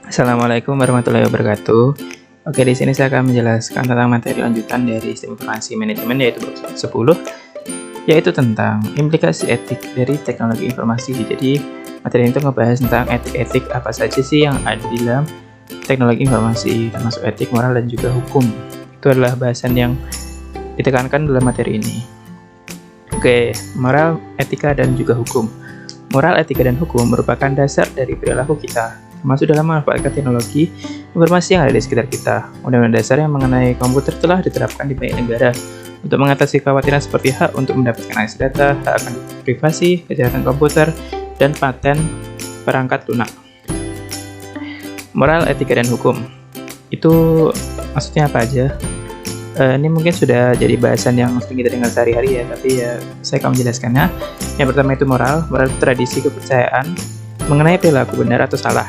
Assalamualaikum warahmatullahi wabarakatuh. Oke, di sini saya akan menjelaskan tentang materi lanjutan dari Sistem Informasi Manajemen yaitu bab 10, yaitu tentang implikasi etik dari teknologi informasi. Jadi, materi itu ngebahas tentang etik-etik apa saja sih yang ada di dalam teknologi informasi, termasuk etik, moral, dan juga hukum. Itu adalah bahasan yang ditekankan dalam materi ini. Oke, moral, etika, dan juga hukum. Moral, etika, dan hukum merupakan dasar dari perilaku kita, termasuk dalam memanfaatkan teknologi informasi yang ada di sekitar kita. Undang-undang dasar yang mengenai komputer telah diterapkan di banyak negara untuk mengatasi kekhawatiran seperti hak untuk mendapatkan akses data, hak akan privasi, kejahatan komputer, dan paten perangkat lunak. Moral, etika, dan hukum itu maksudnya apa aja? Ini mungkin sudah jadi bahasan yang sering kita dengar sehari-hari ya, tapi ya saya akan menjelaskannya. Yang pertama itu moral. Moral itu tradisi kepercayaan mengenai perilaku benar atau salah.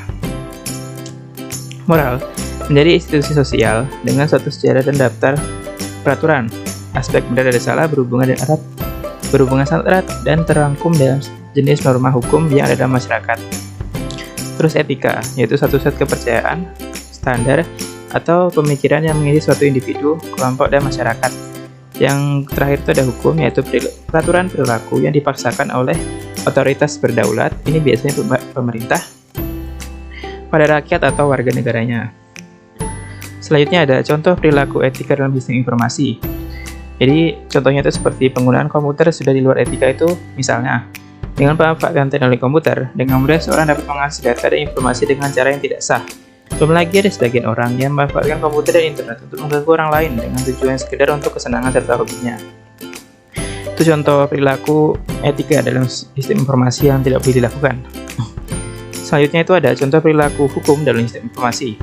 Moral menjadi institusi sosial dengan suatu sejarah dan daftar peraturan. Aspek benar dan salah berhubungan sangat erat dan terangkum dalam jenis norma hukum yang ada dalam masyarakat. Terus etika, yaitu satu set kepercayaan, standar, atau pemikiran yang mengisi suatu individu, kelompok, dan masyarakat. Yang terakhir itu ada hukum, yaitu peraturan perilaku yang dipaksakan oleh otoritas berdaulat, ini biasanya pemerintah, pada rakyat atau warga negaranya. Selanjutnya ada contoh perilaku etika dalam sistem informasi. Jadi contohnya itu seperti penggunaan komputer sudah di luar etika itu, misalnya dengan pemanfaatan teknologi komputer, dengan mudah seorang dapat mengakses data dan informasi dengan cara yang tidak sah. Belum lagi ada sebagian orang yang memanfaatkan komputer dan internet untuk mengganggu orang lain dengan tujuan sekedar untuk kesenangan serta hobinya. Itu contoh perilaku etika dalam sistem informasi yang tidak boleh dilakukan. Selanjutnya itu ada contoh perilaku hukum dalam sistem informasi.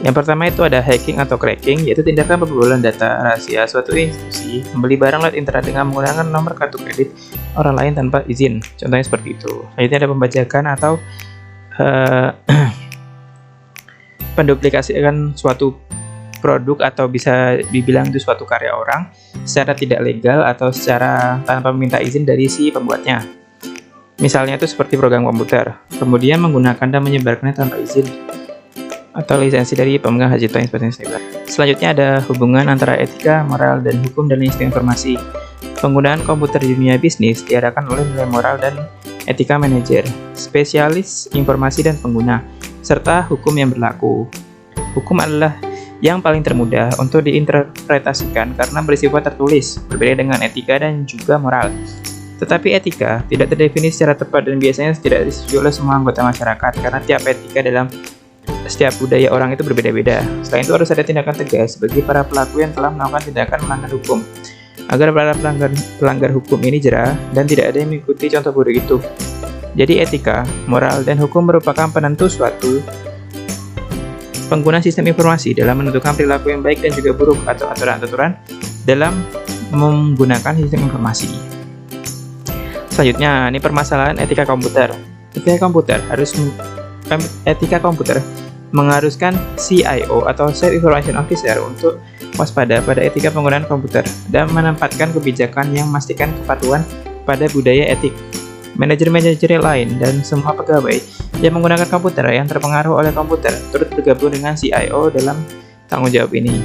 Yang pertama itu ada hacking atau cracking, yaitu tindakan pembobolan data rahasia suatu institusi, membeli barang lewat internet dengan menggunakan nomor kartu kredit orang lain tanpa izin. Contohnya seperti itu. Selanjutnya ada pembajakan atau menduplikasikan suatu produk atau bisa dibilang itu suatu karya orang secara tidak legal atau secara tanpa meminta izin dari si pembuatnya. Misalnya itu seperti program komputer, kemudian menggunakan dan menyebarkannya tanpa izin atau lisensi dari pemegang hak cipta seperti itu. Selanjutnya ada hubungan antara etika, moral, dan hukum dalam sistem informasi. Penggunaan komputer di dunia bisnis diadakan oleh nilai moral dan etika manajer, spesialis informasi dan pengguna, serta hukum yang berlaku. Hukum adalah yang paling termudah untuk diinterpretasikan karena bersifat tertulis, berbeda dengan etika dan juga moral. Tetapi etika tidak terdefinisi secara tepat dan biasanya tidak disetujui oleh semua anggota masyarakat karena tiap etika dalam setiap budaya orang itu berbeda-beda. Selain itu harus ada tindakan tegas bagi para pelaku yang telah melakukan tindakan melanggar hukum, agar para pelanggar hukum ini jera dan tidak ada yang mengikuti contoh buruk itu. Jadi etika, moral, dan hukum merupakan penentu suatu pengguna sistem informasi dalam menentukan perilaku yang baik dan juga buruk atau aturan-aturan dalam menggunakan sistem informasi. Selanjutnya, ini permasalahan etika komputer. Etika komputer mengharuskan CIO atau Chief Information Officer untuk waspada pada etika penggunaan komputer dan menempatkan kebijakan yang memastikan kepatuhan pada budaya etik. Manajer-manajer lain dan semua pegawai yang menggunakan komputer yang terpengaruh oleh komputer turut bergabung dengan CIO dalam tanggung jawab ini.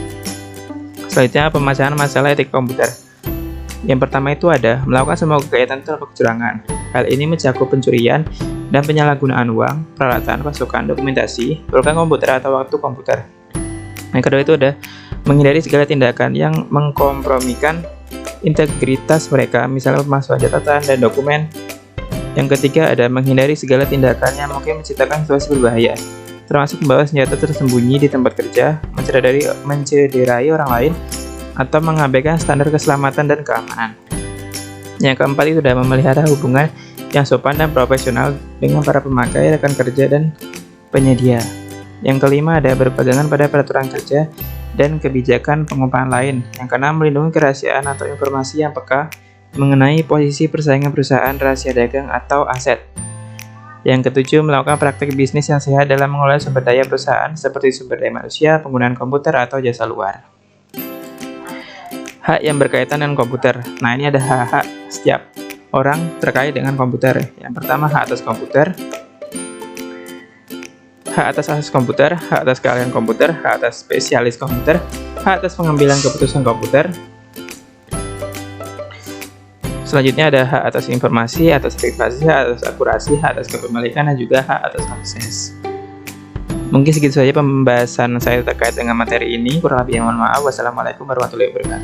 Selanjutnya, pemasangan masalah etik komputer. Yang pertama itu ada melakukan semua kegiatan tanpa kecurangan. Hal ini mencakup pencurian dan penyalahgunaan uang, peralatan, pasukan, dokumentasi, program komputer atau waktu komputer. Yang kedua itu ada menghindari segala tindakan yang mengkompromikan integritas mereka, misalnya pemalsuan catatan dan dokumen. Yang ketiga ada menghindari segala tindakan yang mungkin menciptakan situasi berbahaya, termasuk membawa senjata tersembunyi di tempat kerja, mencederai orang lain, atau mengabaikan standar keselamatan dan keamanan. Yang keempat itu ada memelihara hubungan yang sopan dan profesional dengan para pemakai, rekan kerja, dan penyedia. Yang kelima ada berpegangan pada peraturan kerja dan kebijakan pengupahan lain. Yang keenam melindungi kerahasiaan atau informasi yang peka mengenai posisi persaingan perusahaan, rahasia dagang, atau aset. Yang ketujuh, melakukan praktik bisnis yang sehat dalam mengelola sumber daya perusahaan seperti sumber daya manusia, penggunaan komputer, atau jasa luar. Hak yang berkaitan dengan komputer. Nah, ini ada hak-hak setiap orang terkait dengan komputer. Yang pertama, hak atas komputer. hak atas akses komputer, hak atas keahlian komputer, hak atas spesialis komputer, hak atas pengambilan keputusan komputer. Selanjutnya ada hak atas informasi, atas privasi, hak atas akurasi, hak atas kepemilikan, dan juga hak atas akses. Mungkin segitu saja pembahasan saya terkait dengan materi ini. Kurang lebihnya mohon maaf. Wassalamualaikum warahmatullahi wabarakatuh.